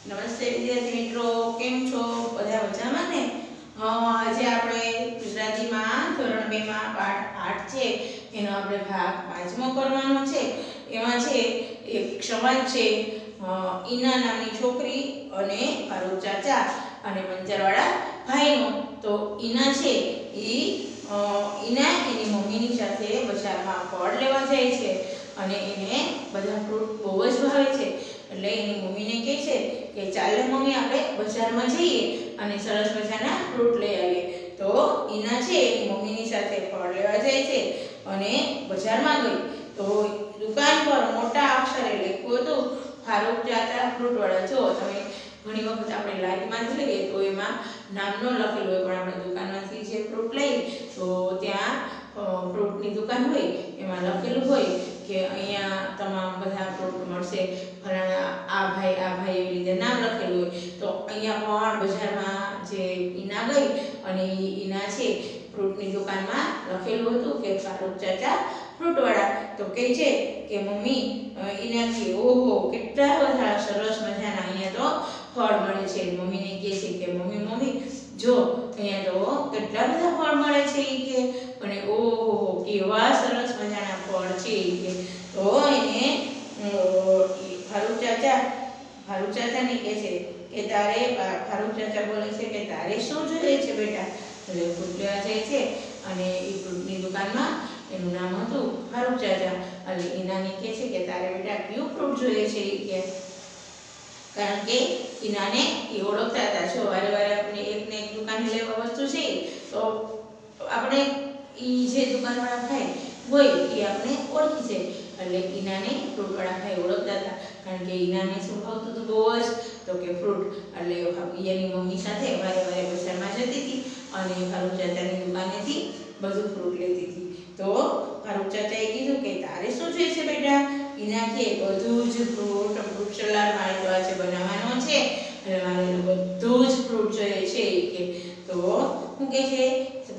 નમસ્તે વિદ્યાર્થી મિત્રો, કેમ છો? બધા મજામાં ને? આજે આપણે ગુજરાતીમાં ધોરણ 2 માં પાઠ 8 છે, એનો આપણે ભાગ 5મો કરવાનો છે. એમાં છે એક સમાજ છે, ઈના નામની છોકરી અને ફારૂક ચાચા અને પંચરવાળા ભાઈનો. તો ઈના છે ઈના એની મમ્મીની સાથે બજારમાં ફળ લેવા જાય છે અને એને બધા ફ્રૂટ બહુ જ ભાવે છે. એટલે એની મમ્મીને કહે છે કે ચાલો મમ્મી, આપણે બજારમાં જઈએ અને સરસ મજાના ફ્રૂટ લઈ આવીએ. તો ઈના છે એની મમ્મીની સાથે ફળ લેવા જાય છે અને બજારમાં ગઈ તો દુકાન પર મોટા અક્ષરે લખ્યું હતું ફારૂક ચાચા ફ્રૂટવાળા. જો તમે ઘણી વખત આપણે લારીમાં જોઈએ તો એમાં નામ ન લખેલું હોય, પણ આપણે દુકાનમાંથી જે ફ્રૂટ લઈએ તો ત્યાં ફ્રૂટની દુકાન હોય એમાં લખેલું હોય કે અહીંયા તમામ બધા ફ્રૂટ મળશે, ફલાણા આ ભાઈ એવી રીતે નામ લખેલું હોય. તો અહીંયા પણ બજારમાં જે ઈના ગઈ અને ઈના છે ફ્રૂટની દુકાનમાં લખેલું હતું કે ફારૂક ચાચા ફ્રૂટવાળા. તો કહે છે કે મમ્મી, ઈનાથી ઓહો કેટલા બધા સરસ મજાના અહીંયા તો ફળ મળે છે. મમ્મીને કહે છે કે મમ્મી જો અહીંયા તો કેટલા બધા ફળ મળે છે ઈ કે, અને ઓહો કેવા સરસ મજાના ફળ છે ઈ કે. તો એને ફારૂક ચાચાને કહે છે કે તારે ફારૂક ચાચા બોલે છે કે તારે શું જોઈએ છે બેટા? એટલે ફ્રૂટ લેવા જાય છે અને એ ફ્રૂટની દુકાનમાં એનું નામ હતું ફારૂક ચાચા. એટલે ઈનાને કહે છે કે તારે બેટા કયું ફ્રૂટ જોઈએ છે ઈ કે. કારણ કે ઈનાને એ ઓળખતા હતા. જો વારે વારે આપણે એક ને એક દુકાને લેવા વસ્તુ છે તો આપણે ઈ જે દુકાનવાળા ભાઈ હોય એ આપણે ઓળખી છે. એટલે ઈનાને ફ્રૂટવાળા ભાઈ ઓળખતા હતા, કારણ કે ઈનાને શું ભાવતું હતું બહુ જ? તો કે ફ્રૂટ. એટલે એની મમ્મી સાથે વારે વારે બજારમાં જતી હતી અને ફારૂક ચાચાની દુકાનેથી બધું ફ્રૂટ લેતી હતી. તો ફારૂક ચાચાએ કીધું કે તારે શું જોઈએ છે બેટા? ઈના કે બધું જ ફ્રૂટ સલાડ મારે તો આજે બનાવવાનો છે, એટલે મારે બધું જ ફ્રૂટ જોઈએ છે કે. તો શું કહે છે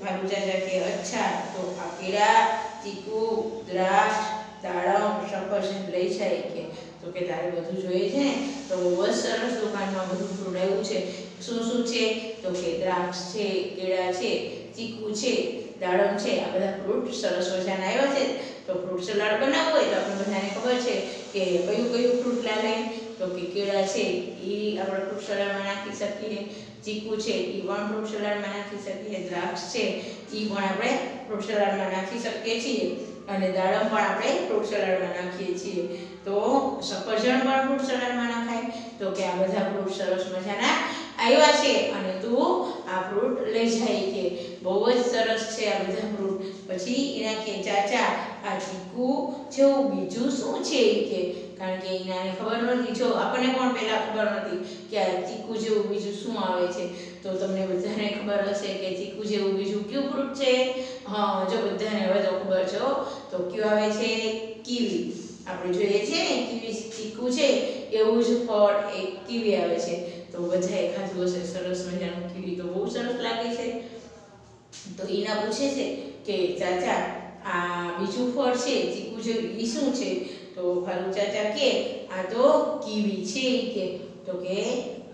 ફારૂક ચાચા કે અચ્છા, તો આ કેળા, ચીકુ, દ્રાક્ષ, દાડમ, સફરજન લઈ જાય કે. તો કે તારે બધું જોઈએ છે ને? તો બહુ સરસ દુકાનમાં બધું ફ્રૂટ આવ્યું છે. શું શું છે? તો કે દ્રાક્ષ છે, કેળા છે, ચીકુ છે, દાડમ છે, આ બધા ફ્રૂટ સરસ મજાના આવ્યા છે. તો ફ્રૂટ સલાડ બનાવવું હોય તો આપણે બધાને ખબર છે કે કયું ફ્રૂટ લાગે. તો કે કેળા છે એ આપણે ફ્રૂટ સલાડમાં નાખી શકીએ, ચીકુ છે એ પણ ફ્રૂટ સલાડમાં નાખી શકીએ, દ્રાક્ષ છે એ પણ આપણે ફ્રૂટ સલાડમાં નાખી શકીએ છીએ, અને દાડમ પણ આપણે ફ્રૂટ સલાડમાં નાખીએ છીએ. તો સફરજન પણ ફ્રૂટ સલાડમાં નાખાય. તો કે આ બધા ફ્રૂટ સરસ મજાના આવ્યા છે અને તું આ ફ્રૂટ લઈ જાય કે. બહુ જ સરસ છે આ બધા ફ્રૂટ. પછી એના કે ચાચા, આ ચીકુ જેવું બીજું શું છે કે. કારણ કે એનાને ખબર નથી. જો આપણને પણ પહેલા ખબર નથી કે આ ચીકુ જેવું બીજું શું આવે છે. તો તમને બધાને ખબર હશે કે ચીકુ જેવું બીજું કયું ફ્રૂટ છે? હા, જો બધાને હવે તો ખબર છે. તો કયું આવે છે? કીવી. આપણે જોઈએ છે ને કીવી, ચીકુ છે એવું જ ફળ એક કીવી આવે છે. તો બધાએ ખાધું હશે સરસ મજાનું કીવી, તો બહુ સરસ લાગે છે. તો ઈના પૂછે છે કે ચાચા, આ બીજું ફળ છે ચીકુ જેવું ઈ શું છે? તો ફારૂક ચાચા કે આ તો કીવી છે કે. તો કે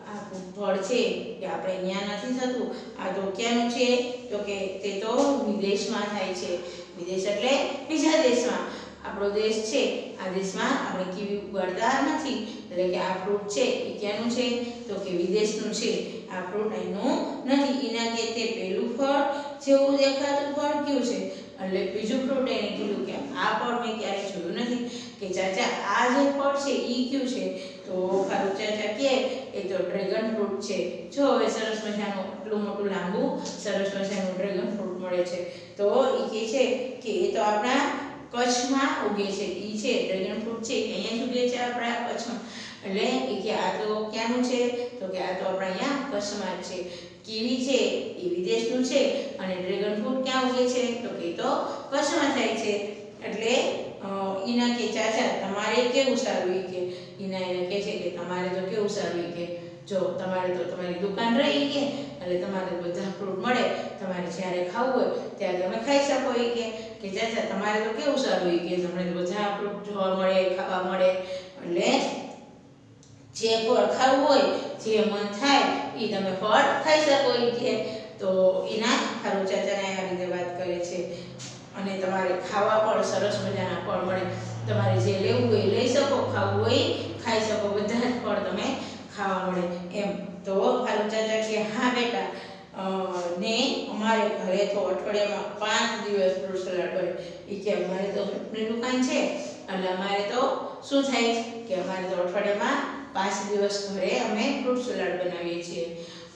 આ ફળ છે કે આપણે અહીંયા નથી થતું, આ તો ક્યાંનું છે? તો કે તે તો વિદેશમાં થાય છે. વિદેશ એટલે બીજા દેશમાં. આપણો દેશ છે, આ દેશમાં આપણે કીવી ઉગાડતા નથી. એટલે કે આ ફ્રૂટ છે એ ક્યાંનું છે? તો કે વિદેશનું છે. આ ફ્રૂટ અહીંનું નથી. એના કે તે પેલું ફળ જેવું દેખાતું ફળ કયું છે? એટલે બીજું ફ્રૂટ એને કીધું કે આ ફળ મેં ક્યારે જોયું નથી. કે ચાચા આ જે ફળ છે એ કયું છે? તો ફારૂક ચાચા કહે એ તો ડ્રેગન ફ્રૂટ છે. જો હવે સરસ મજાનું એટલું મોટું લાંબુ સરસ મજાનું ડ્રેગન ફ્રૂટ મળે છે. તો એ કહે છે કે એ તો આપણા કચ્છમાં ઉગે છે. એ છે ડ્રેગન ફ્રૂટ છે અહીંયા જ ઉગે છે આપણા કચ્છમાં. એટલે એ કે આ તો ક્યાંનું છે? તો કે આ તો આપણા અહીંયા કચ્છમાં જ છે. કીવી છે એ વિદેશનું છે અને ડ્રેગન ફ્રૂટ ક્યાં ઉગે છે? તો કે તો કચ્છમાં થાય છે. એટલે ઈના કે ચાચા તમારે કેવું સારું? ઈ કે ઈના એને કહે છે કે તમારે તો કેવું સારું? ઈ કે જો તમારે તો તમારી દુકાન રહી કે, એટલે તમારે બધા ફ્રૂટ મળે, તમારે જ્યારે ખાવું હોય ત્યારે તમે ખાઈ શકો. ઈ કે ચાચા તમારે તો કેવું સારું? ઈ કે તમને બધા ફ્રૂટ જોવા મળે, ખાવા મળે. એટલે જે ફળ ખાવું હોય, જે મન થાય એ તમે ફળ ખાઈ શકો એ કે. તો એના ફારૂક ચાચાને આ રીતે વાત કરે છે. અને તમારે ખાવા પણ સરસ મજાના ફળ મળે. તમારે જે લેવું હોય લઈ શકો, ખાવું હોય ખાઈ શકો, બધા જ ફળ તમે ખાવા મળે એમ. તો ફારૂક ચાચા કે હા બેટા, ને અમારે ઘરે તો અઠવાડિયામાં 5 દિવસ ફ્રૂટ સલાડ બને. એ કે અમારે તો ફ્રૂટની દુકાન છે એટલે અમારે તો શું થાય કે અમારે તો અઠવાડિયામાં 5 દિવસ ઘરે અમે ફ્રૂટ સલાડ બનાવીએ છીએ.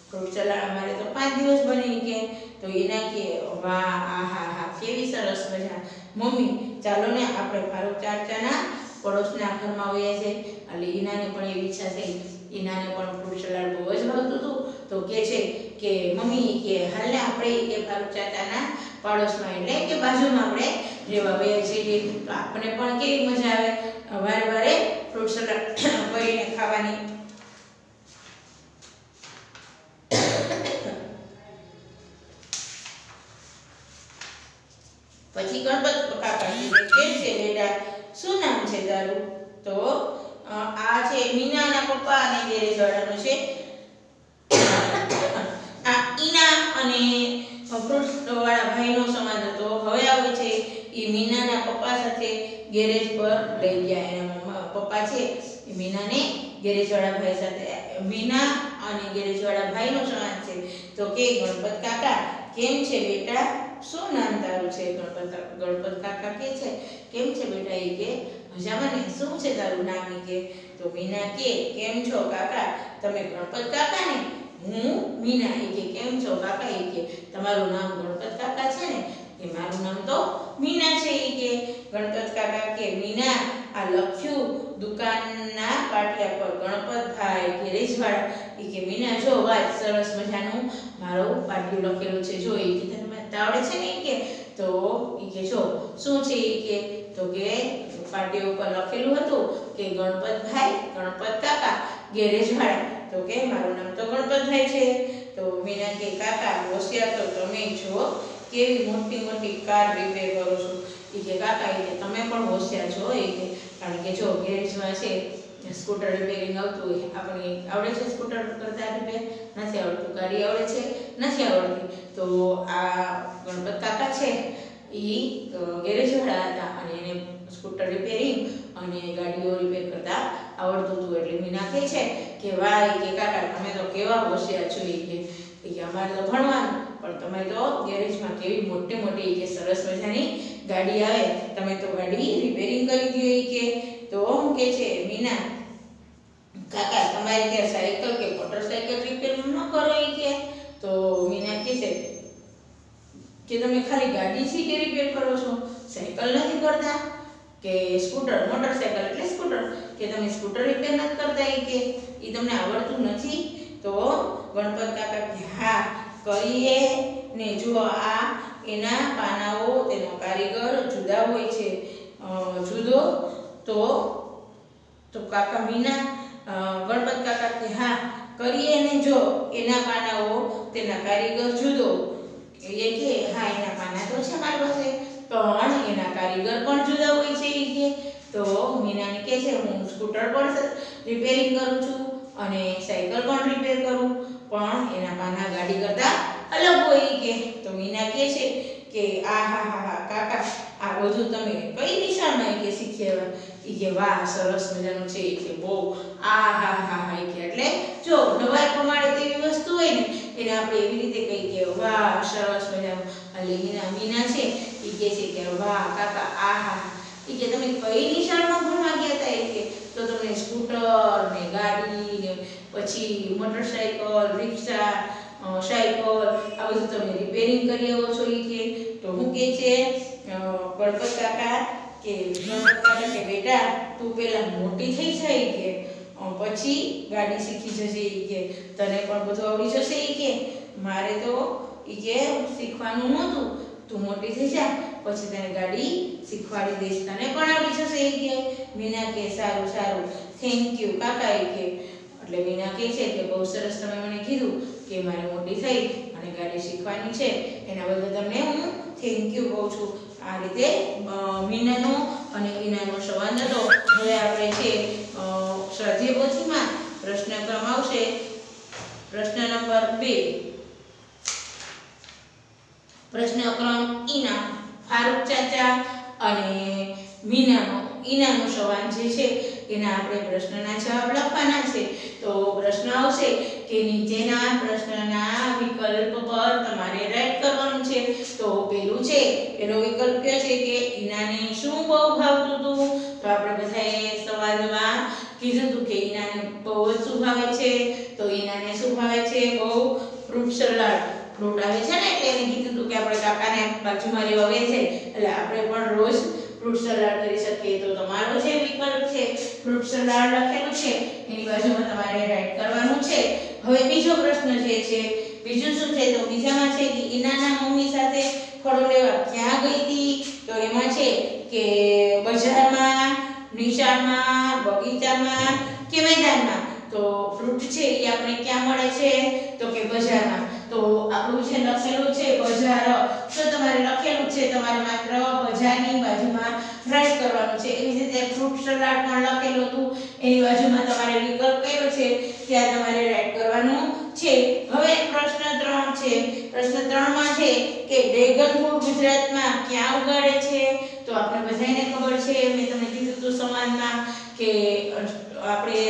ફ્રૂટ સલાડ અમારે તો 5 દિવસ બની કે. તો એના કે વાહ, આહા, કેવી સરસ મજા. મમ્મી ચાલો ને આપણે ફારૂક ચાચાના પડોશના ઘરમાં વયા જઈએ. એટલે ઈનાને પણ એવી ઈચ્છા થઈ. ઈનાને પણ ફ્રૂટ સલાડ બહુ જ ભાવતું હતું. તો કે છે કે મમ્મી કે હાલ ને આપણે કે ફારૂક ચાચાના પાડોશમાં એટલે કે બાજુમાં આપણે રહેવા વયા જઈએ. તો આપણને પણ કેવી મજા આવે વારે વારે ફ્રૂટ સલાડ કરીને ખાવાની. પછી ગણપત કાકા કેમ છે બેટા, શું નામ છે તારું? તો આ છે મીનાના પપ્પા અને ગેરેજવાળાનું છે. આ ઈના અને ફ્રૂટ વાળા ભાઈનો સંવાદ હતો. હવે આવે છે એ મીનાના પપ્પા સાથે ગેરેજ પર લઈ ગયા. એના પપ્પા છે એ મીનાને ગેરેજવાળા ભાઈ સાથે. મીના અને ગેરેજવાળા ભાઈનો સંવાદ છે. તો કે ગણપત કાકા કેમ છે બેટા, શું નામ તારું છે? ગણપત કાકા કે છે કેમ છે બેટા? એ કે મજામાં ને, શું છે તારું નામ? એ કે. તો મીના કે કેમ છો કાકા, તમે ગણપત કાકા ને? હું મીના. એ કે કેમ છો કાકા? એ કે તમારું નામ ગણપત કાકા છે ને? એ મારું નામ તો મીના છે. એ કે ગણપત કાકા કે મીના આ લખ્યું દુકાનના પાટિયા પર ગણપતભાઈ ગેરેજવાળા. એ કે મીના જો વાત સરસ મજાનું મારું પાટિયું લખેલું છે, જો. એ કે તને આવડે છે ને? એ કે. તો એ કે જો શું છે? એ કે તો કે પાટિયા ઉપર લખેલું હતું કે ગણપતભાઈ ગણપત કાકા ગેરેજવાળા. તો કે મારું નામ તો ગણપતભાઈ છે. તો મીના કે કાકા હોશિયાર તો તમે છો, કેવી મોટી મોટી કાર રિપેર કરો છો. એ કે કાકા એ કે તમે પણ હોશિયાર છો. એ કે કારણ કે જો ગેરેજમાં છે સ્કૂટર રિપેરિંગ આવતું હોય. આપણે આવડે છે સ્કૂટર કરતા રિપેર? નથી આવડતું. ગાડી આવડે છે? નથી આવડતી. તો આ ગણપત કાકા છે એ ગેરેજવાળા હતા અને એને સ્કૂટર રિપેરિંગ અને ગાડીઓ રિપેર કરતા આવડતું હતું. એટલે મીના કહે છે કે વાહ કે કાકા તમે તો કેવા હોશિયાર છો. એ કે અમારે તો ભણવાનું, પણ તમે તો ગેરેજમાં કેવી મોટી મોટી કે સરસ મજાની ગાડી આવે, તમે તો ગાડી રિપેરિંગ કરી દો. એ કે તો હું કે છે મીના કાકા તમારે ત્યાં સાયકલ કે મોટરસાયકલ રિપેર ન કરો? એ કે. તો મીના કહે છે કે તમે ખાલી ગાડી છે કે રિપેર કરો છો, સાયકલ નથી કરતા? કે સ્કૂટર, મોટરસાયકલ એટલે સ્કૂટર, કે તમે સ્કૂટર રિપેર નથી કરતા? એ કે એ તમને આવડતું નથી? તો ગણપત કાકા કે હા કરીએ ને. જો આ એના પાનાઓ, તેનો કારીગર જુદા હોય છે, જુદો. તો કાકા મીના ગણપત કાકા કે હા કરીએ ને. જો એના પાનાઓ, તેના કારીગર જુદો. એ કે હા એના પાના તો છે મારી પાસે, પણ એના કારીગર પણ જુદા હોય છે. એ કે તો મીનાને કહે છે હું સ્કૂટર પણ રિપેરિંગ કરું છું અને સાયકલ પણ રિપેર કરું, પણ એના પાના ગાડી કરતા અલગ હોય. કે તો મીના કહે છે કે આહા કાકા આ બધું તમે કઈ નિશાળમાં કે શીખ્યા? એ કે વાહ સરસ મજાનું છે. એ કે બહુ આહા. એ કે એટલે જો નવાઈ પ્રમાણે તેવી વસ્તુ હોય ને એને આપણે એવી રીતે કહી કે વાહ સરસ મજાનું. એટલે મીના છે એ કહે છે કે વાહ કાકા આહા. એ કે તમે કઈ નિશાળમાં ભણવા ગયા હતા? એ કે તો તમને સ્કૂટર ને ગાડી ને પછી મોટરસાયકલ, રિક્ષા, સાયકલ આ બધું તમે રિપેરિંગ કરી આવો છો. એ કે તો હું કે છે ગણપત કાકા કે બેટા તું પેલા મોટી થઈ જાય કે પછી ગાડી શીખી જશે. એ કે તને પણ બધું આવડી જશે. એ કે મારે તો એ કે શીખવાનું નહોતું, તું મોટી થઈ જા પછી તને ગાડી શીખવાડી દઈશ, તને પણ આવડી જશે. એ કે મીના કે સારું થેન્ક યુ કાકા. એ કે એટલે મીના કહે છે કે બહુ સરસ તમે મને કીધું કે મારે મોટી થઈ અને ગાડી શીખવાની છે, એના બદલે તમને હું થેન્ક યુ કહું છું. આ રીતે મીનાનો અને ઈનાનો સંવાદ હતો. હવે આપણે છે સ્વાધ્યાય પોથીમાં નંબર 2 પ્રશ્ન ક્રમ ઈના ફારૂક ચાચા અને ઈનાનો સવાલ જે છે એના આપણે પ્રશ્નના જવાબ લખવાના છે. તો પ્રશ્ન આવશે કે નીચેના પ્રશ્નના વિકલ્પ પર તમારે રાઈટ કરવાનું છે. તો પેલો વિકલ્પ કયો છે કે ઈનાને શું બહુ ભાવતું હતું? તો આપણે બધાએ સવાલમાં કીધું હતું કે ઈનાને બહુ જ શું ભાવે છે? તો ઈનાને શું ભાવે છે? બહુ ફ્રૂટ સલાડ. ફ્રૂટ આવે છે ને એટલે એને કીધું હતું કે આપણે કાકાને બાજુમાં રહેવા આવે છે એટલે આપણે પણ રોજ ફ્રૂટ સલાડ કરી શકીએ. તો તમારો જે વિકલ્પ છે ફ્રૂટ સલાડ લખેલું છે એની બાજુમાં તમારે રાઈટ કરવાનું છે. હવે બીજો પ્રશ્ન જે છે બીજું શું છે? તો બીજામાં છે કે ઈનાના મમ્મી સાથે ફળો લેવા ક્યાં ગઈ હતી? તો એમાં છે કે બજારમાં, નિશાળમાં, બગીચામાં કે મેદાનમાં. તો ફ્રૂટ છે એ આપણે ક્યાં મળે છે? તો કે બજારમાં. તો આપણું જે લખેલું છે બજાર, તો તમારે લખેલું છે તમારે માત્ર બજારની બાજુમાં રાઈટ કરવાનું છે. એવી રીતે ફ્રૂટ સલાડ પણ લખેલું હતું એની બાજુમાં તમારે વિકલ્પ કયો છે ત્યાં તમારે રાઈટ કરવાનું છે. હવે પ્રશ્ન 3 છે. પ્રશ્ન 3 માં છે કે ડ્રેગન ફ્રૂટ ગુજરાતમાં ક્યાં ઉગાડે છે? તો આપણે બધાને ખબર છે, મેં તમને કીધું હતું સમાજમાં કે આપણે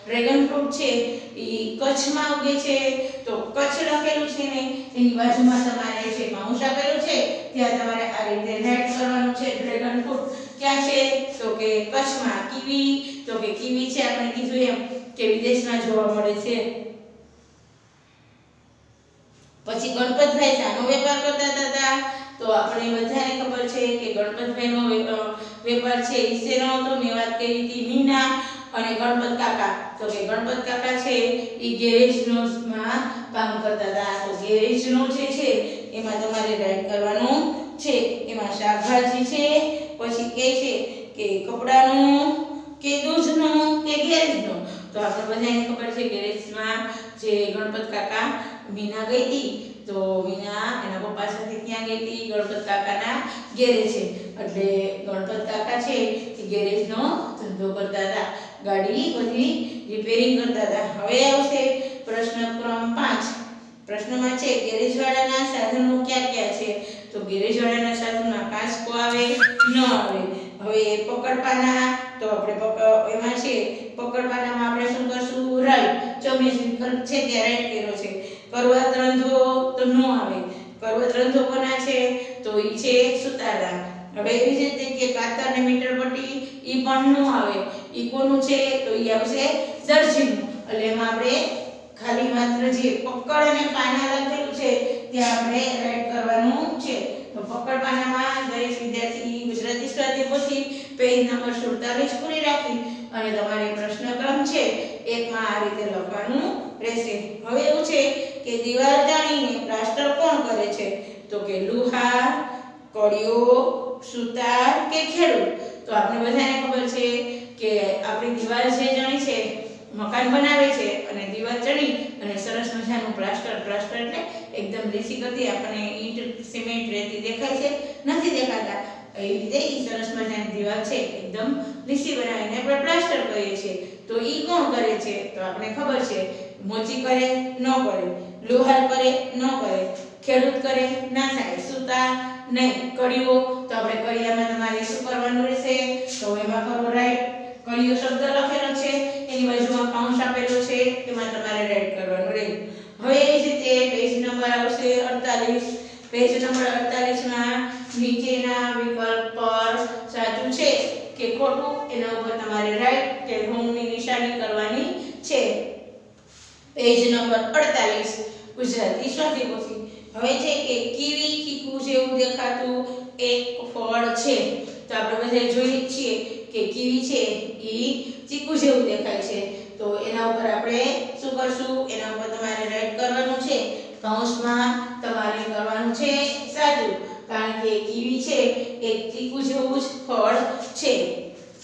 ડ્રેગન ફ્રૂટ છે એ કચ્છમાં ઉગે છે. તો કચ્છ લખેલું છે ને એની બાજુમાં તમારે જે કૌંસ આપેલું છે ત્યાં તમારે આ રીતે રાઈટ કરવાનું છે. ડ્રેગન ફ્રૂટ ક્યાં છે? તો કે કચ્છમાં. કીવી, તો કે કીવી છે આપણે કીધું એમ કે વિદેશમાં જોવા મળે છે. પછી ગણપતભાઈ શાનો વેપાર કરતા હતા? તો આપણે બધાને ખબર છે કે ગણપતભાઈનો વેપાર છે એ શેનો હતો? મેં વાત કરી હતી મીના અને ગણપત કાકા. તો કે ગણપત કાકા છે એ ગેરેજમાં કામ કરતા હતા. તો ગેરેજનો જે છે એમાં તમારે રાઈટ કરવાનું છે. એમાં શાકભાજી છે, પછી કે છે કે કપડાનું કે દૂધનું કે ગેરેજનું. તો આપણે બધાને ખબર છે ગેરેજમાં જે ગણપત કાકા મીના ગઈ હતી તો મીના એના પપ્પા સાથે ક્યાં ગઈ હતી? ગણપત કાકાના ગેરેજે. એટલે ગણપત કાકા છે એ ગેરેજનો ધંધો કરતા હતા, ગાડી બધી રિપેરિંગ કરતા હતા. હવે આવશે પ્રશ્ન ક્રમ 5. પ્રશ્નમાં છે ગેરેજવાળાના સાધનો ક્યાં ક્યાં છે? તો ગેરેજવાળાના સાધનમાં કાંસકો આવે ન આવે. હવે પકડપાના, તો આપણે એમાં છે પકડપાનામાં આપણે શું કરશું? રાઈટ. ચોવીસ વિકલ્પ છે ત્યાં રાઈટ કર્યો છે. કરવત રંધો તો ન આવે. કરવત રંધો કોના છે? તો ઈ છે સુતારના. હવે એવી જ રીતે કે કાતર ને મીટર પટ્ટી ઈ પણ ન આવે. ઈ કોનું છે? તો ઈ આવશે દરજીનું. એટલે એમાં આપણે ખાલી માત્ર જે પકડ અને પાના લખેલું છે ત્યાં આપણે રાઈટ કરવાનું છે. તો પકડ પાનામાં દરેક વિદ્યાર્થી ગુજરાતી સ્વાધ્યાય પોથી પેજ નંબર 47 પૂરી રાખી અને તમારે પ્રશ્ન ક્રમ છે એકમાં આ રીતે લખવાનું રહેશે. હવે એવું છે કે દીવાલ જાણીને પ્લાસ્ટર કોણ કરે છે? તો કે લુહાર, કડિયો, સુતાર કે ખેડૂત. તો આપણે બધાને ખબર છે કે આપણી દીવાલ જે જણી છે મકાન બનાવે છે અને દીવાલ ચડી અને સરસ મજાનું પ્લાસ્ટર એટલે એકદમ લીસી કરતી આપણને ઈંટ, સિમેન્ટ, રેતી દેખાય છે? નથી દેખાતા. એવી રીતે ઈ સરસ મજાની દીવાલ છે એકદમ લીસી બનાવીને આપણે પ્લાસ્ટર કરીએ છીએ. તો ઈ કોણ કરે છે? તો આપણે ખબર છે મોચી કરે ન કરે, લોહાર કરે ન કરે, ખેડૂત કરે ના થાય, સુતાર નહીં, કડિયો. તો આપણે કડિયામાં તમારે શું કરવાનું રહેશે? તો એમાં કરો રાઈટ. કડિયો શબ્દ લખેલો છે એની બાજુમાં કૌંસ આપેલો છે એમાં તમારે રાઈટ કરવાનું રહે. હવે એ જ રીતે પેજ નંબર આવશે 48. પેજ નંબર 48 માં નીચેના વિકલ્પ પર સાચું છે કે ખોટું એના ઉપર તમારે રાઈટ કે રોંગની નિશાની કરવાની છે. પેજ નંબર 48 ગુજરાતી સ્વાધ્યાય પોથી. હવે છે કે કીવી ચીકુ જેવું દેખાતું એક ફળ છે. તો આપણે બધા જોઈએ છીએ કે કીવી છે ઈ ચીકુ જેવું દેખાય છે. તો એના ઉપર આપણે શું કરશું? એના ઉપર તમારે રાઈટ કરવાનું છે. કૌંસમાં તમારે કરવાનું છે સાચું, કારણ કે કીવી છે એ ચીકુ જેવું જ ફળ છે.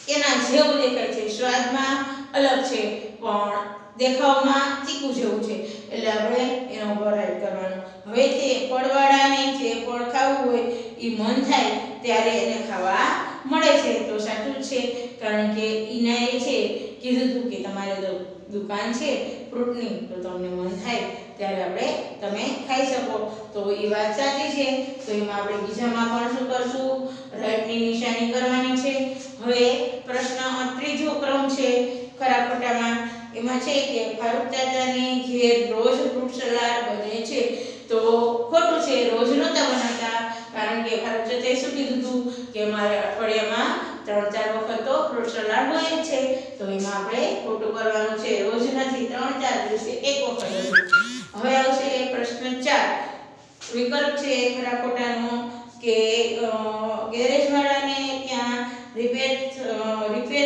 એના જેવું દેખાય છે, સ્વાદમાં અલગ છે પણ દેખાવમાં ચીકુ જેવું છે. એટલે આપણે એના ઉપર રાઈટ કરવાનું. હવે તે ફળવાળાને જે ફળ ખાવું હોય એ મન થાય ત્યારે એને ખાવા મળે છે. તો સાચું છે, કારણ કે ઈનાએ છે કીધું હતું કે તમારે તો દુકાન છે ફ્રૂટની તો તમને મન થાય ત્યારે આપણે તમે ખાઈ શકો. તો એ વાત સાચી છે. તો એમાં આપણે બીજામાં પણ શું કરશું? રાઈટની નિશાની કરવાની છે. હવે પ્રશ્ન ત્રીજો ક્રમ છે ખરા ખોટામાં. એમાં છે કે ફારૂક ચાચાની ઘેર રોજ ફ્રૂટ સલાડ બને છે. તો ખોટું છે, રોજ નહોતા બનાવતા, કારણ કે ફારૂક ચાચાએ શું કીધું હતું કે મારે અઠવાડિયામાં 3-4 વખત તો ફ્રૂટ સલાડ હોય જ છે. તો એમાં આપણે ખોટું કરવાનું છે, રોજ નથી, 3-4 દિવસે એક વખત. હવે આવશે પ્રશ્ન 4. વિકલ્પ છે ખરા ખોટાનો કે ગેરેજ વાળાને ત્યાં રિપેર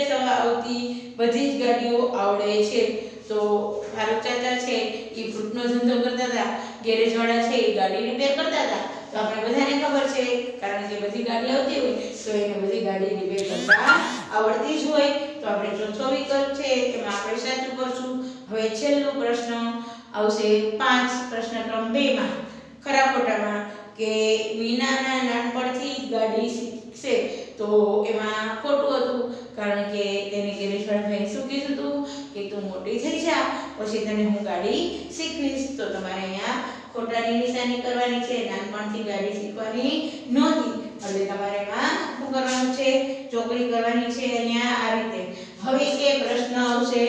થવા આવતી બધી જ ગાડીઓ આવડે છે. તો ફારૂક ચાચા છે એ ફ્રૂટનો ધંધો કરતા હતા, ગેરેજ વાળા છે એ ગાડી રિપેર કરતા હતા. તો આપણે બધાને ખબર છે, કારણ કે બધી ગાડી આવતી હોય તો એને બધી ગાડી રિપેર કરતા આવડતી જ હોય. તો આપણે ચોથો વિકલ્પ છે એમાં આપણે સાચું કરશું. હવે છેલ્લો પ્રશ્ન આવશે 5, પ્રશ્ન ક્રમ 2 માં ખરા ખોટામાં કે મીનાના નાનપણથી જ ગાડી શીખશે. તો એમાં ખોટું હતું, કારણ કે તેને ગેરેજવાળા ભાઈએ શું કીધું હતું કે તું મોટી થઈ જા પછી તને હું ગાડી શીખવીશ. તો તમારે અહીંયા ખોટાની નિશાની કરવાની છે, નાનપણથી ગાડી શીખવાની નહોતી. એટલે તમારે એમાં શું કરવાનું છે? ચોકડી કરવાની છે અહીંયા આ રીતે. હવે એ પ્રશ્ન આવશે,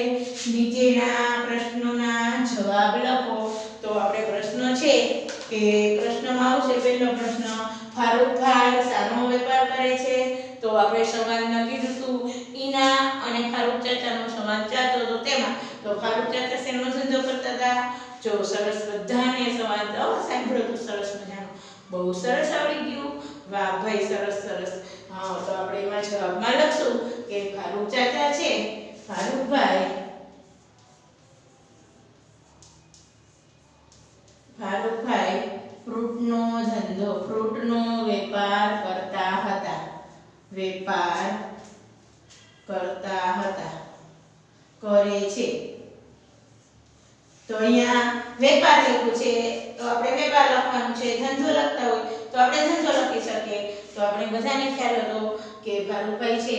નીચેના પ્રશ્નોના જવાબ લખો. તો આપણે પ્રશ્ન છે કે પ્રશ્નમાં આવશે પહેલો પ્રશ્ન, ફારૂકભાઈ શાનો વેપાર કરે છે? તો આપણે સમાજમાં કીધું હતું ઈના અને ફારૂક ચાચાનો સમાજ ચાલતો હતો તેમાં. તો ફારૂક ચાચા શેનો ધંધો કરતા હતા? જો સરસ, બધાને સમાજ સાંભળ્યો તો સરસ મજાનો, બહુ સરસ આવડી ગયું. વાહ ભાઈ, સરસ સરસ. હા, તો આપણે એમાં જવાબમાં લખશું કે ફારૂક ચાચા છે, ફારૂકભાઈ ફ્રૂટનો ધંધો, ફ્રૂટનો વેપાર કરતા હતા. કરે છે. તો અહીંયા વેપાર લખ્યું છે તો આપણે વેપાર લખવાનું છે. ધંધો લખતા હોય તો આપણે ધંધો લખી શકીએ. તો આપણે બધાને ખ્યાલ હતો કે ફારૂકભાઈ છે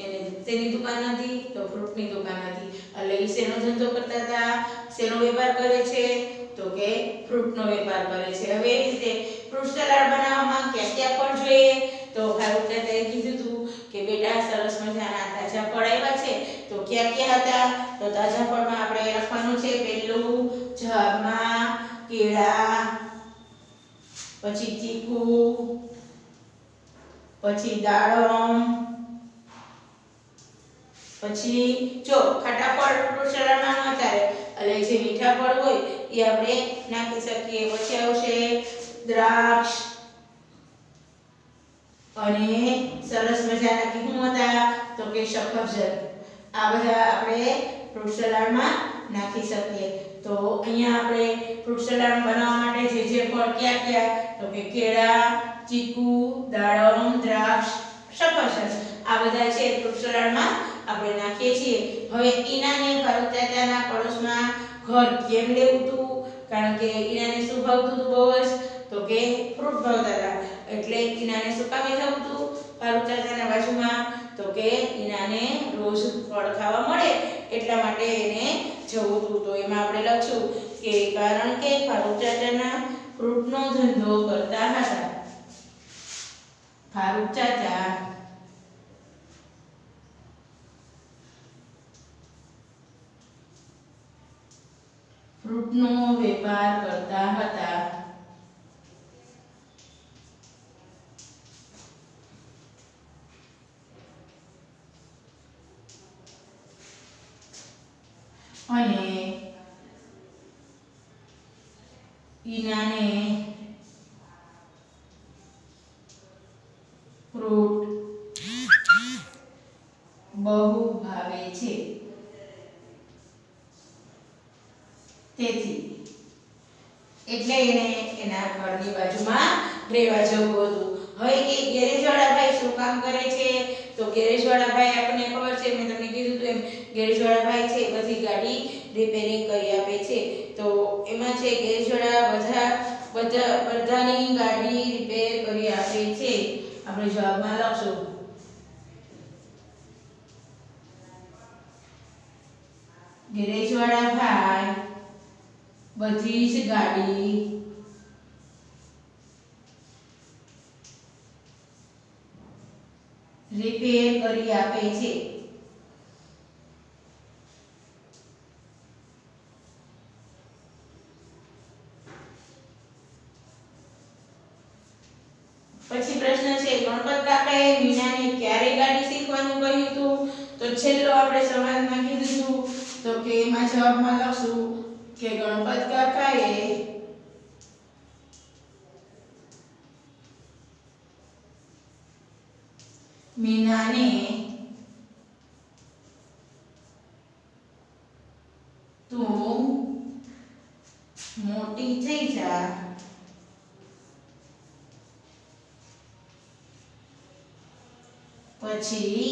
એને તેની દુકાન હતી, તો ફ્રૂટની દુકાન હતી. એટલે એ શેનો ધંધો કરતા હતા? શેનો વેપાર કરે છે? તો કે ફ્રૂટનો વેપાર કરે છે. હવે એ રીતે ફ્રૂટ સલાડ બનાવવામાં ક્યાં ક્યાં ફળ જોઈએ? તો ફારૂક ચાચાએ કીધું હતું કે બેટા સરસ મજાના તાજા ફળ આવ્યા છે. તો ક્યાં ક્યાં હતા? તો તાજા ફળમાં આપણે લખવાનું છે પહેલું જવાબમાં કેળા, પછી ચીકુ, પછી દાડમ, પછી જો ખાટા ફળ ફ્રૂટ સલાડમાં ન ચાલે એટલે જે મીઠા ફળ હોય એ આપણે નાખી શકીએ. પછી આવશે દ્રાક્ષ અને સરસ મજાના શું હતા? તો કે સફરજન. આ બધા આપણે ફ્રૂટ સલાડમાં નાખી શકીએ. તો અહીંયા આપણે ફ્રૂટ સલાડ બનાવવા માટે જે ફળ ક્યાં ક્યાં? તો કે કેળા, ચીકુ, દાડમ, દ્રાક્ષ, સફરજન, આ બધા છે ફ્રૂટ સલાડમાં આપણે નાખીએ છીએ. હવે ઈનાને ફારૂક ચાચાના પડોશમાં ઘર કેમ લેવું હતું? કારણ કે ઈનાને શું ભાવતું હતું બહુ જ? તો કે ફ્રૂટ ભાવતા હતા. એટલે ઈનાને શું કામે જવું હતું ફારૂક ચાચાના બાજુમાં? તો કે ઈનાને રોજ ફળ ખાવા મળે એટલા માટે એને જવું હતું. તો એમાં આપણે લખશું કે કારણ કે ફારૂક ચાચાના ફ્રૂટનો ધંધો કરતા હતા. ફારૂક ચાચા ફ્રૂટનો વેપાર કરતા હતા. અને ઈનાને ફ્રૂટ બહુ ભાવે છે. તેથી એટલે એને એના ઘરની બાજુમાં રહેવા જવું હતું. હવે કે ગેરેજવાળા ભાઈ શું કામ કરે છે? તો ગેરેજવાળા ભાઈ આપણને ખબર છે, મેં તમને કીધું હતું એમ, ગેરેજવાળા ભાઈ છે બધી ગાડી રિપેરિંગ કરી આપે છે. તો એમાં છે ગેરેજવાળા બધાની ગાડી રિપેર કરી આપે છે. આપણે જવાબમાં લખશું ગેરેજવાળા ભાઈ બધી જ ગાડી રિપેર કરી આપે છે. પછી પ્રશ્ન છે ગણપત કાકાએ મીનાને ક્યારે ગાડી શીખવાનું કહ્યું હતું? તો છેલ્લો આપણે સવાલમાં કીધું હતું તો કે એમાં જવાબમાં લખશું કે ગણપત કાકાએ મીનાને તું મોટી થઈ જા પછી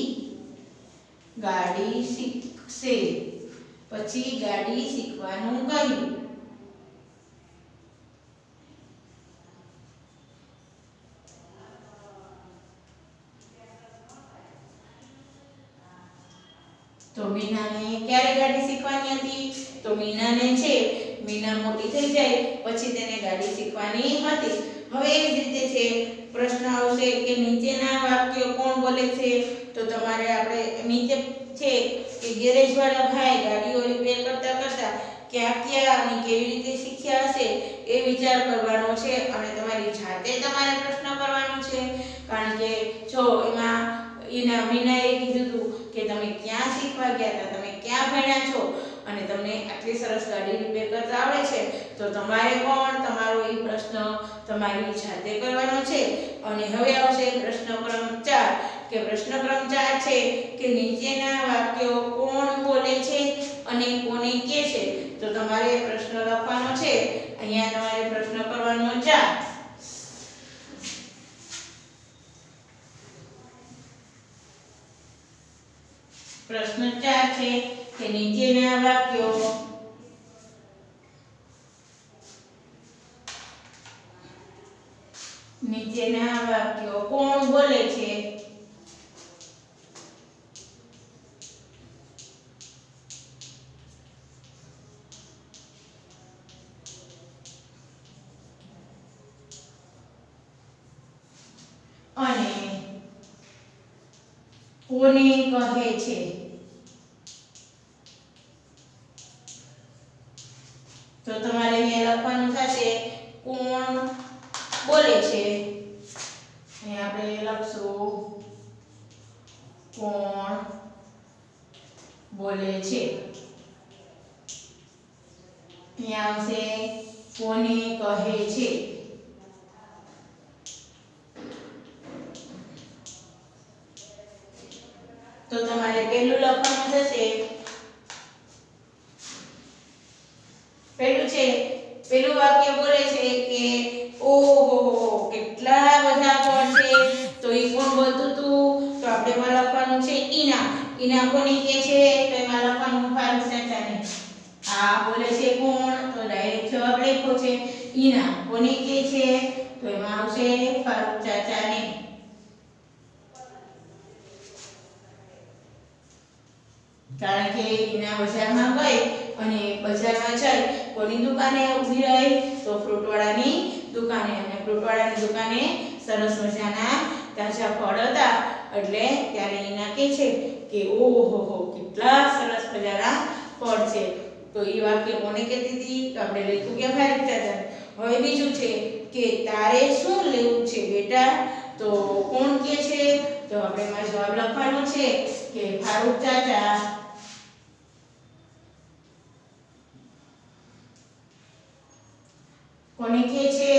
ગાડી શીખશે. પછી ગાડી શીખવાનું કહ્યું. તો મીનાને ક્યારે ગાડી શીખવાની હતી? તો મીનાને છે મીના મોટી થઈ જાય પછી તેને ગાડી શીખવાની હતી. હવે એ જ રીતે છે પ્રશ્ન આવશે કે નીચેના વાક્યો કોણ બોલે છે? તો તમારે આપણે નીચે છે કે ગેરેજ વાળા ભાઈ ગાડીઓ રિપેર કરતા કરતા ક્યાં અને કેવી રીતે શીખ્યા હશે એ વિચાર કરવાનો છે અને તમારી જાતે તમારે પ્રશ્ન કરવાનો છે. કારણ કે જો એમાં મીનાએ કીધું હતું કે તમે ક્યાં શીખવા ગયા હતા, તમે ક્યાં ભણ્યા છો અને તમને આટલી સરસ ગાડી રિપેર કરતા આવડે છે, તો તમારે પણ તમારો એ પ્રશ્ન તમારી જાતે કરવાનો છે. અને હવે આવશે પ્રશ્ન ક્રમ 4 કે પ્રશ્ન ક્રમ 4 છે કે નીચેના વાક્યો કોણ બોલે છે અને કોને કહે છે? તો તમારે પ્રશ્ન લખવાનો છે. અહીંયા તમારે પ્રશ્ન કરવાનો 4. પ્રશ્ન 4 છે કે નીચેના વાક્યો કોણ બોલે છે? અને કોને કહે છે? તો તમારે અહીંયા લખવાનું થશે કોણ બોલે છે. અહીંયા આપણે લખશું કોણ બોલે છે. અહીંયા આવશે કોને કહે છે. તો તમારે પહેલું લખવાનું થશે પેલું વાક્ય બોલે છે કે ઓહો કેટલા બધા કોણ છે. તો એ કોણ બોલતું હતું? તો આપણે એમાં લખવાનું છે ઈના કોને કહે છે? તો એમાં લખવાનું ફારૂક ચાચાને. આ બોલે છે કોણ? તો ડાયરેક્ટ જવાબ લખ્યો છે ઈના. કોને કહે છે? તો એમાં આવશે ફારૂક ચાચાને. કારણ કે ઈના બજારમાં ગઈ અને બજારમાં જઈ કોની દુકાને ઊભી રહી? તો ફ્રૂટવાળાની દુકાને. અને ફ્રૂટવાળાની દુકાને સરસ મજાના તાજા ફળ હતા એટલે ત્યારે ઈના કહે છે કે ઓહો કેટલા સરસ મજાના ફળ છે. તો એ વાક્ય કોને કહેતી હતી? તો આપણે લખ્યું કે ફારૂક ચાચા. હવે બીજું છે કે તારે શું લેવું છે બેટા? તો કોણ કહે છે? તો આપણે એમાં જવાબ લખવાનો છે કે ફારૂક ચાચા. કોને કહે છે?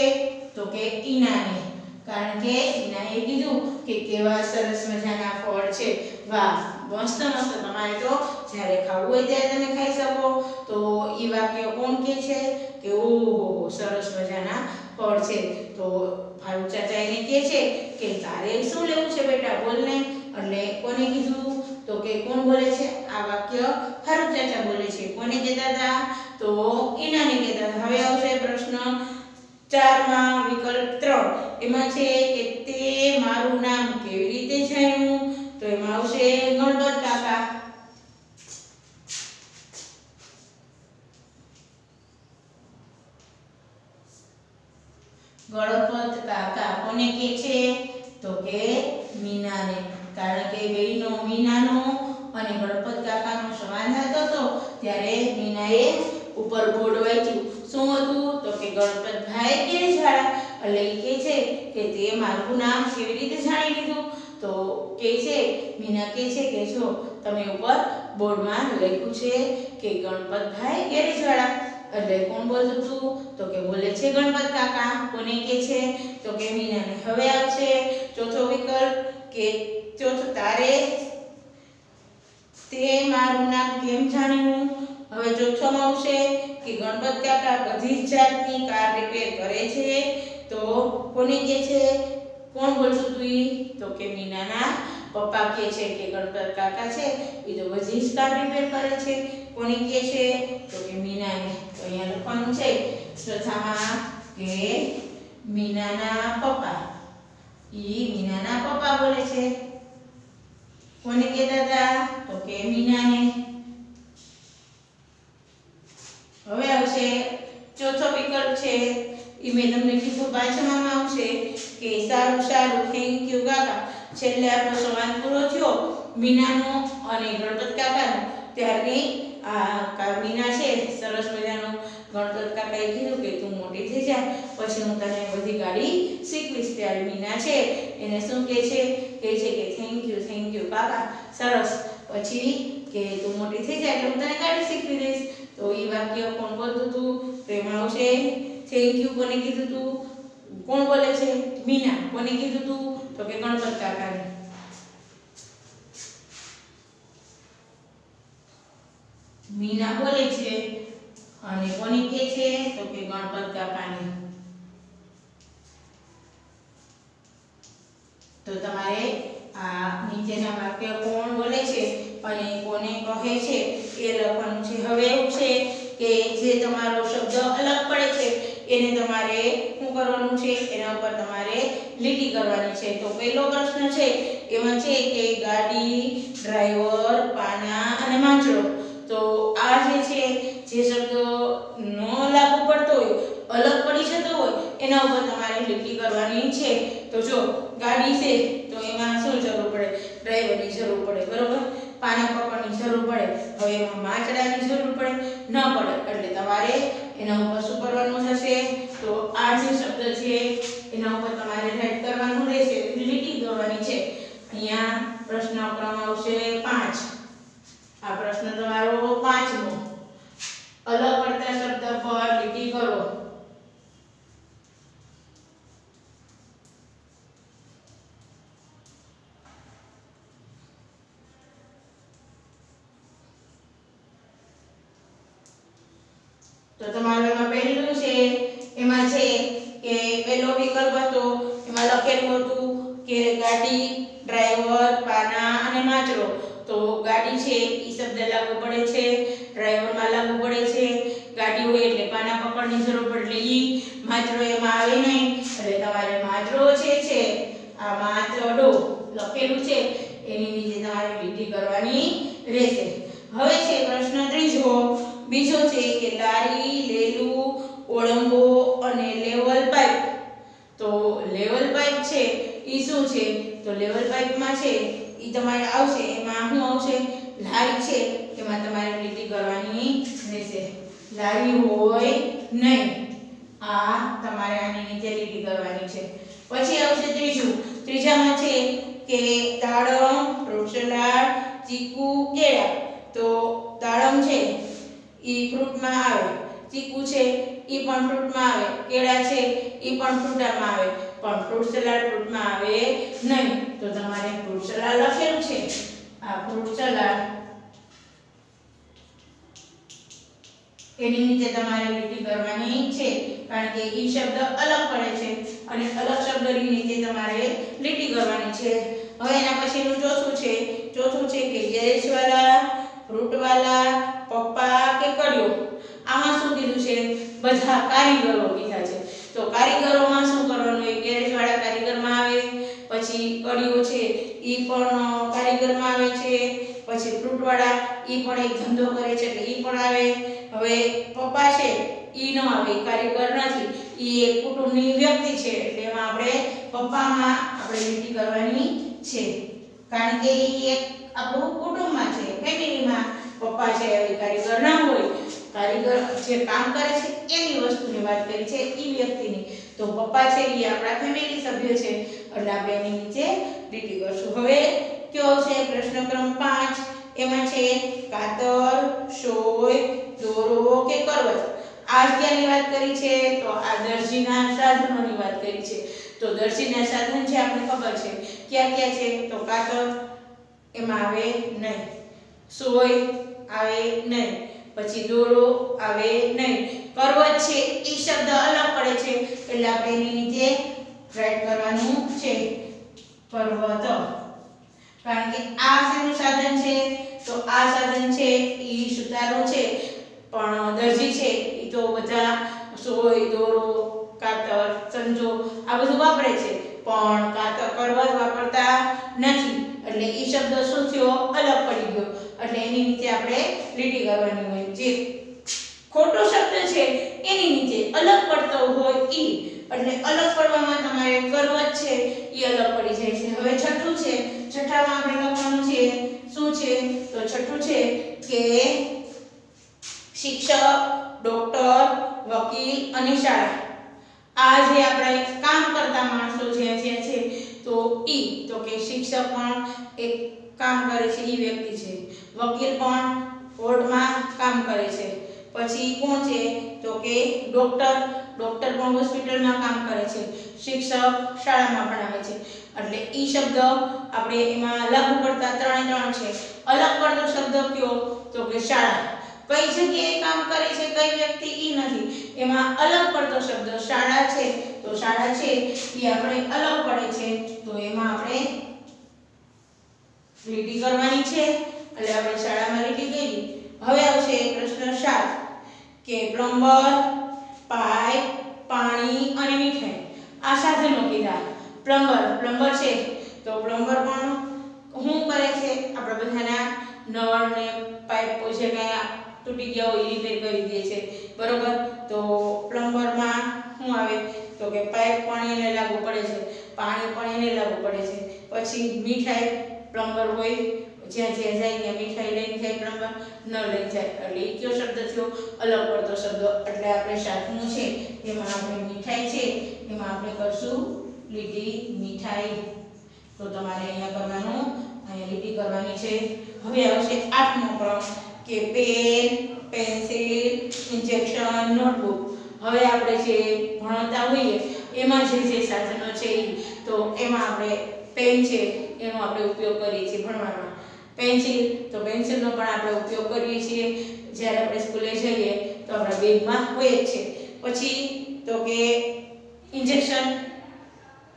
તો કે ઈનાને. કારણ કે ઈનાએ કીધું કે કેવા સરસ મજાના ફળ છે. વાહ મસ્ત તમારે તો જ્યારે ખાવું હોય ત્યારે તમે ખાઈ શકો. તો ઈ વાક્ય કોણ કહે છે કે ઓહો સરસ મજાના ફળ છે. તો ફારૂક ચાચા એને કહે છે કે તારે શું લેવું છે બેટા બોલને. એટલે કોને કીધું? તો કે કોણ બોલે છે? આ વાક્ય ફારૂક ચાચા બોલે છે. કોને કહેતા હતા? તો ઈનાને કહેતા હતા. હવે આવશે પ્રશ્ન 4 માં વિકલ્પ 3. એમાં છે કે તે મારું નામ કેવી રીતે જાણ્યું? તો એમાં આવશે ગણપત કાકા. ગણપત કાકા કોને કહે છે? તો કે મીનાને. કારણ કે બેયનો મીનાનો અને ગણપત કાકાનો સંવાદ થતો હતો ત્યારે મીનાએ ઉપર બોર્ડ વાંચ્યું. શું હતું? તો કે ગણપતભાઈ ગેરેજવાળા. એટલે એ કહે છે કે તે મારું નામ કેવી રીતે જાણી લીધું? તો કહે છે મીના કહે છે કે જો તમે ઉપર બોર્ડમાં લખ્યું છે કે ગણપતભાઈ ગેરેજવાળા. એટલે કોણ બોલતું હતું? તો કે બોલે છે ગણપત કાકા. કોને કહે છે? તો કે મીનાને. હવે આવશે ચોથો વિકલ્પ કે ચોથો તારે તે મારું નામ કેમ જાણ્યું? હવે ચોથામાં આવશે કે ગણપત કાકા બધી જ જાતની કાર રિપેર કરે છે. તો કોને કહે છે? કોણ બોલતું હતું? તો કે મીનાના પપ્પા કહે છે કે ગણપત કાકા છે એ તો બધી જ કાર રિપેર કરે છે. કોને કહે છે? તો કે મીનાને. તો અહીંયા લખવાનું છે ચોથામાં કે મીનાના પપ્પા. મીનાના પપ્પા બોલે છે. કોને કહેતા હતા? તો કે મીનાને. હવે આવશે ચોથો વિકલ્પ છે એ મેં તમને કીધું પાંચમામાં આવશે કે સારું સારું થેન્ક યુ કાકા. છેલ્લે આપણો સંવાદ પૂરો થયો મીનાનો અને ગણપત કાકાનો. ત્યારની મીના છે સરસ મજાનું ગણપત કાકાએ કીધું કે તું મોટી થઈ જા પછી હું તને બધી ગાડી શીખવીશ. ત્યારે મીના છે એને શું કહે છે? કહે છે કે થેન્ક યુ કાકા. સરસ. પછી કે તું મોટી થઈ જાય એટલે હું તને ગાડી શીખવી દઈશ. તો એ વાક્ય કોણ બોલતું હતું? તો એમાં આવશે થેન્ક યુ કોને કીધું હતું? કોણ બોલે છે? મીના. કોને કીધું હતું? તો કે ગણપત કાકાને. મીના બોલે છે અને કોને કહે છે? તો કે ગણપત કાકાને. તો તમારે આ નીચેના વાક્ય કોણ બોલે છે અને કોને કહે છે એ લખવાનું છે. હવે એવું છે કે જે તમારો શબ્દ અલગ પડે છે એને તમારે શું કરવાનું છે? એના ઉપર તમારે લીટી કરવાની છે. તો પહેલો પ્રશ્ન છે એમાં છે કે ગાડી, ડ્રાઈવર, પાના અને માંચડો. તો આ જે છે જે શબ્દ નો લાગુ પડતો હોય અલગ પડી જતો હોય એના ઉપર તમારે લીટી કરવાની છે. તો જો ગાડી છે તો એમાં શું જરૂર પડે? ડ્રાઈવરની જરૂર પડે, બરોબર. પાના પકડની જરૂર પડે. હવે એમાં માંચડાની જરૂર પડે? ન પડે. એટલે તમારે એના ઉપર શું કરવાનું થશે? તો આ જે શબ્દ છે એના ઉપર તમારે રાઈટ કરવાનું રહેશે, લીટી દોરવાની છે. અહીંયા પ્રશ્ન ક્રમ આવશે 5. આ પ્રશ્ન તમારો 5મો. અલગ પડતા શબ્દ પર લીટી કરો. તો તમારું એમાં પહેલું છે એમાં છે કે પહેલો વિકલ્પ હતો એમાં લખેલું હતું કે ગાડી, ડ્રાઈવર, પાના અને માંચડો. તો ગાડી છે એ શબ્દ લાગુ પડે છે, ડ્રાઈવરમાં લાગુ પડે છે. ગાડી હોય એટલે પાના પકડની જરૂર પડે એટલે ઈ. માંચડો એમાં આવે નહીં એટલે તમારે માંચડો છે આ માંચડો લખેલું છે એની નીચે તમારે લીટી કરવાની રહેશે. હવે છે પ્રશ્ન ત્રીજો. બીજો છે કે લારી, લેલું, ઓળંબો અને લેવલ પાઇપ. તો લેવલ પાઇપ છે ઈ શું છે? તો લેવલ પાઇપમાં છે ઈ તમારે આવશે એમાં શું આવશે? લારી છે એમાં તમારે લીટી કરવાની રહેશે. લારી હોય નહીં. આ તમારે આની નીચે લીટી કરવાની છે. પછી આવશે ત્રીજું. ત્રીજામાં છે કે દાડમ, ફ્રૂટ સલાડ, ચીકુ, કેળા. તો દાડમ છે ઈ ફ્રૂટમાં આવે, ચીકુ છે ઈ પણ ફ્રૂટમાં આવે, કેળા છે ઈ પણ ફ્રૂટમાં આવે, પણ ફ્રૂટ સલાડ ફ્રૂટમાં આવે નહીં. તો તમારે ફ્રૂટ સલાડ લખેલું છે. આ ફ્રૂટ સલાડ એની નીચે તમારે લીટી કરવાની છે કારણ કે ઈ શબ્દ અલગ પડે છે અને અલગ શબ્દની નીચે તમારે લીટી કરવાની છે. હવે એના પછીનું ચોથું છે. ચોથું છે કે ગેરેજવાળા, ફ્રૂટવાળા, પપ્પા કે કડિયો. આમાં શું કીધું છે? બધા કારીગરો કીધા છે. તો કારીગરોમાં શું કરવાનું હોય? ગેરેજવાળા કારીગરમાં આવે, પછી કડિયો છે ઈ પણ કારીગરમાં આવે છે, પછી ફ્રૂટવાળા ઈ પણ એક ધંધો કરે છે એટલે ઈ પણ આવે. હવે પપ્પા છે ઈ ન આવે, કારીગર નથી એ એક કુટુંબની વ્યક્તિ છે એટલે એમાં આપણે પપ્પામાં આપણે લીટી કરવાની છે કારણ કે એ એક આપણું કુટુંબમાં છે ફેમિલીમાં પપ્પા છે એ કારીગર ના હોય કારીગર જે કામ કરે છે એની વસ્તુની વાત કરી છે એ વ્યક્તિની તો પપ્પા છે એ આપણા ફેમિલી સભ્ય છે એટલે આપણે એની નીચે લીટી કરશું હવે કયો છે પ્રશ્ન ક્રમ 5 એમાં છે કાતર સોય દોરો કે કરવત આ ક્યાંની વાત કરી છે તો આ દરજીના સાધનોની વાત કરી છે તો દરજીના સાધન છે આપણે ખબર છે ક્યાં ક્યાં છે તો કાતર એમાં આવે નહીં સોય આવે નહીં પછી દોરો આવે નહીં કરવત છે એ શબ્દ અલગ પડે છે એટલે આપણે એની નીચે રાઈટ કરવાનું છે પર્વત કારણ કે આ શેનું સાધન છે તો આ સાધન છે એ સુતારનું છે પણ દરજી છે એ તો બધા સોય દોરો કાતર સંજો આ બધું વાપરે છે પણ કાતર કરવત વાપરતા નથી એટલે એ શબ્દ શું થયો અલગ પડી ગયો એટલે એની નીચે આપણે લીટી કરવાની હોય જે ખોટો શબ્દ છે એની નીચે અલગ પડતો હોય ઈ એટલે અલગ પડવામાં તમારે કરવત છે એ અલગ પડી જાય છે હવે છઠ્ઠું છે છઠ્ઠામાં આપણે લખવાનું છે શું છે તો છઠ્ઠું છે કે શિક્ષક ડોક્ટર વકીલ અને શાળા આ જે આપણે કામ કરતા માણસો જે છે તો ઈ તો કે શિક્ષક પણ એક કામ કરે છે ઈ વ્યક્તિ છે વકીલ પણ કોર્ટમાં કામ કરે છે પછી કોણ છે તો કે ડોક્ટર પણ હોસ્પિટલમાં કામ કરે છે શિક્ષક શાળામાં ભણાવે છે એટલે ઈ શબ્દ આપણે એમાં લાગુ પડતા ત્રણે ત્રણ છે અલગ પડતો શબ્દ કયો તો કે શાળા કઈ જગ્યાએ કામ કરે છે કઈ વ્યક્તિ ઈ નથી એમાં અલગ પડતો શબ્દ શાળા છે તો શાળા છે એ આપણે અલગ પડે છે તો એમાં આપણે લીટી કરવાની છે એટલે આપણે શાળામાં લીટી કરી હવે આવશે પ્રશ્ન 7 કે પ્લમ્બર પાઇપ પાણી અને મીઠાઈ આ સાધનો કીધા પ્લમ્બર છે તો પ્લમ્બર પણ શું કરે છે આપણે બધાના નળ ને પાઇપો છે કયા તૂટી ગયા હોય રિપેર કરી દે છે બરોબર તો પ્લમ્બરમાં શું આવે તો કે પાઇપ પણ એને લાગુ પડે છે પાણી પણ એને લાગુ પડે છે પછી મીઠાઈ પ્લમ્બર હોય જ્યાં જ્યાં જાય ત્યાં મીઠાઈ લઈને જાય પ્લમ્બર ન લઈ જાય એટલે એ કયો શબ્દ થયો અલગ પડતો શબ્દ એટલે આપણે સાતમું છે એમાં આપણે મીઠાઈ છે એમાં આપણે કરશું લીટી મીઠાઈ તો તમારે અહીંયા કરવાનું અહીંયા લીટી કરવાની છે હવે આવશે 8મો ક્રમ કે પેન પેન્સિલ ઇન્જેક્શન નોટબુક હવે આપણે જે ભણતા હોઈએ એમાં જે સાધનો છે તો એમાં આપણે પેન છે એનો આપણે ઉપયોગ કરીએ છીએ ભણવામાં પેન્સિલ તો પેન્સિલનો પણ આપણે ઉપયોગ કરીએ છીએ જ્યારે આપણે સ્કૂલે જઈએ તો આપણા બેગમાં હોય જ છે પછી તો કે ઇન્જેક્શન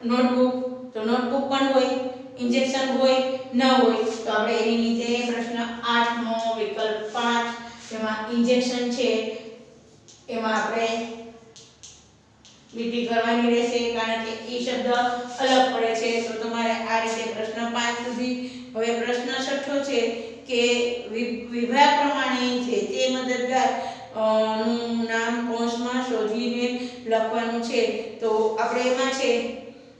નોટબુક તો નોટબુક પણ હોય ઇન્જેક્શન હોય ન હોય તો આપણે એની નીચે પ્રશ્ન 8મો વિકલ્પ 5 જેમાં ઇન્જેક્શન છે એમાં આપણે લીટી કરવાની રહેશે કારણ કે એ શબ્દ અલગ પડે છે તો તમારે આ રીતે પ્રશ્ન 5 સુધી હવે પ્રશ્ન 6 છે કે વિભાગ પ્રમાણે છે તે મદદગાર નું નામ કૌંસમાં શોધીને લખવાનું છે તો આપણે એમાં છે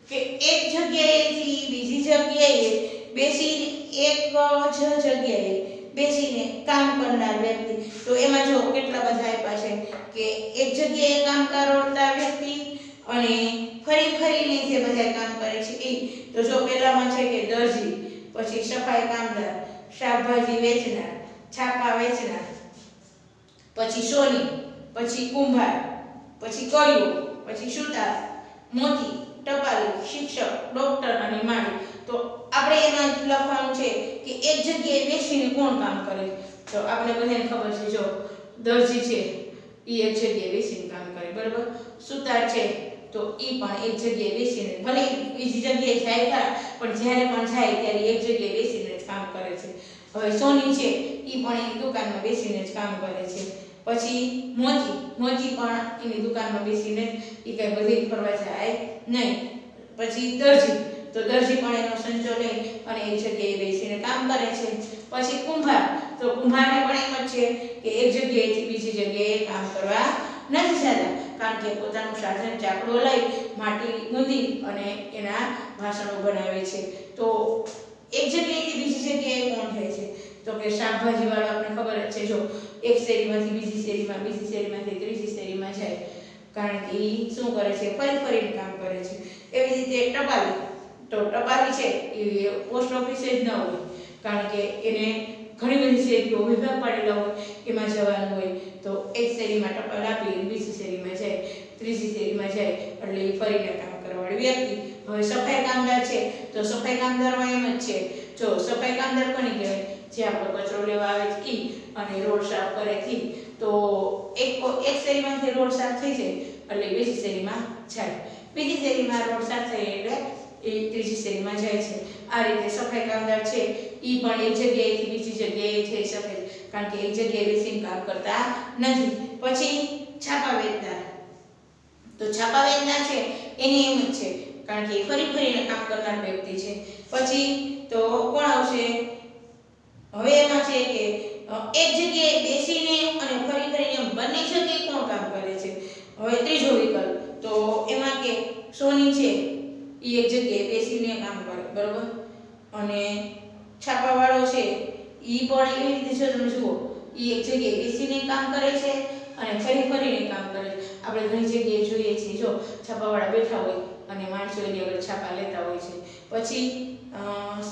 કે એક જગ્યાએથી બીજી જગ્યાએ બેસીને એક જ જગ્યાએ બેસીને કામ કરનાર વ્યક્તિ તો એમાં જો કેટલા બધા આપ્યા છે કે એક જગ્યાએ કામ કરતા વ્યક્તિ અને ફરીને જે બધા કામ કરે છે એ તો જો પહેલામાં છે કે દરજી પછી સફાઈ કામદાર શાકભાજી વેચનાર છાપા વેચનાર પછી સોની પછી કુંભાર પછી કળિયો પછી સુતાર મોતી ટપાલી શિક્ષક ડોક્ટર અને માળી તો આપણે એમાં લખવાનું છે કે એક જગ્યાએ બેસીને કોણ કામ કરે તો આપણે બધાને ખબર છે જો દરજી છે એ એક જગ્યાએ બેસીને કામ કરે બરાબર સુતાર છે તો એ પણ એક જગ્યાએ બેસીને ભલે બીજી જગ્યાએ જાય ખરા પણ જ્યારે પણ જાય ત્યારે એક જગ્યાએ બેસીને જ કામ કરે છે હવે સોની છે એ પણ એની દુકાનમાં બેસીને જ કામ કરે છે પછી મોચી પણ એની દુકાનમાં બેસીને એ કઈ બધી ફરવા જાય નહીં પછી દરજી તો દરજી પણ એનો સંચો લઈ અને એક જગ્યાએ બેસીને કામ કરે છે પછી કુંભાર તો કુંભારને પણ એમ જ છે કે એક જગ્યાએથી બીજી જગ્યાએ કામ કરવા નથી જતા કારણ કે પોતાનું સાધન ચાકડો લઈ માટી ગુંદી અને એના વાસણો બનાવે છે. તો એક જગ્યાએથી બીજી જગ્યાએ કોણ જાય છે? તો કે શાકભાજી વાળો આપણે ખબર જ છે, જો એક શેરીમાંથી બીજી શેરીમાં, બીજી શેરીમાંથી ત્રીજી શેરીમાં જાય, કારણ કે એ શું કરે છે? ફરી ફરીને કામ કરે છે. એવી રીતે ટપાલી, તો ટપાલી છે એ પોસ્ટ ઓફિસે જ ન હોય, કારણ કે એને ઘણી બધી શેરીઓ વિભાગ પાડેલા હોય, એમાં જવાનું હોય. તો એક શેરીમાં ટપાલ આપી, બીજી શેરીમાં જાય, ત્રીજી શેરીમાં જાય, એટલે એ ફરીને કામ કરવાવાળી વ્યક્તિ. હવે સફાઈ કામદાર છે, તો સફાઈ કામદારમાં એમ જ છે, જો સફાઈ કામદાર કોની કહેવાય? જે આપણો કચરો લેવા આવે છે ઈ, અને રોડ સાફ કરે ઈ. તો એક શેરીમાંથી રોડ સાફ થઈ જાય એટલે બીજી શેરીમાં જાય, બીજી શેરીમાં રોડ સાફ થઈ એટલે એ ત્રીજી શેરીમાં જાય છે. આ રીતે સફાઈ કામદાર છે ઈ પણ એક જગ્યાએથી બીજી જગ્યાએ જઈ શકે છે, કારણ કે એક જગ્યાએ બેસીને કામ કરતા નથી. પછી છાપા વેચનાર, તો છાપા વેચનાર છે એની એમ જ છે, કારણ કે ફરી ફરીને કામ કરનાર વ્યક્તિ છે. પછી તો કોણ આવશે? હવે એમાં છે કે એક જગ્યાએ બેસીને અને ફરી ફરીને બંને જગ્યાએ કોણ કામ કરે છે? હવે ત્રીજો વિકલ્પ, તો એમાં કે સોની છે એ એક જગ્યાએ બેસીને કામ કરે, બરોબર, અને છાપાવાળો છે એ પણ એવી રીતે, જો તમે જુઓ, એ એક જગ્યાએ બેસીને કામ કરે છે અને ફરી ફરીને કામ કરે છે. આપણે ઘણી જગ્યાએ જોઈએ છીએ, જો છાપાવાળા બેઠા હોય અને માણસો એની આગળ છાપા લેતા હોય છે. પછી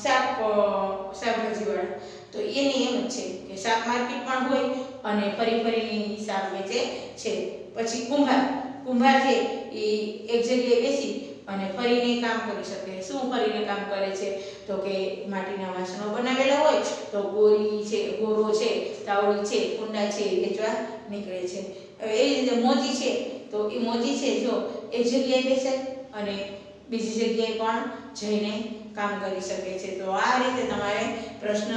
શાકભાજીવાળા, તો એની એમ જ છે કે શાક માર્કેટમાં હોય અને ફરી ફરીને શાક વેચે છે. પછી કુંભાર છે એ એક જગ્યાએ બેસી અને ફરીને કામ કરી શકે. શું ફરીને કામ કરે છે? તો કે માટીના વાસણો બનાવેલા હોય તો ગોરો છે, તાવડી છે, કુંડા છે એ વેચવા નીકળે છે. હવે એવી રીતે મોચી છે, તો એ મોચી છે જો એક જગ્યાએ બેસે અને બીજી જગ્યાએ પણ જઈને કામ કરી શકે છે. તો આ રીતે તમારે પ્રશ્ન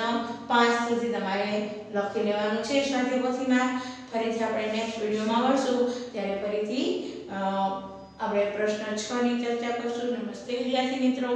5 સુધી તમારે લખી લેવાનું છે સ્વાધ્યાયપોથીમાં. ફરીથી આપણે નેક્સ્ટ વિડીયોમાં મળશું, ત્યારે ફરીથી આપણે પ્રશ્ન 6 ની ચર્ચા કરશું. નમસ્તે વિદ્યાર્થી મિત્રો.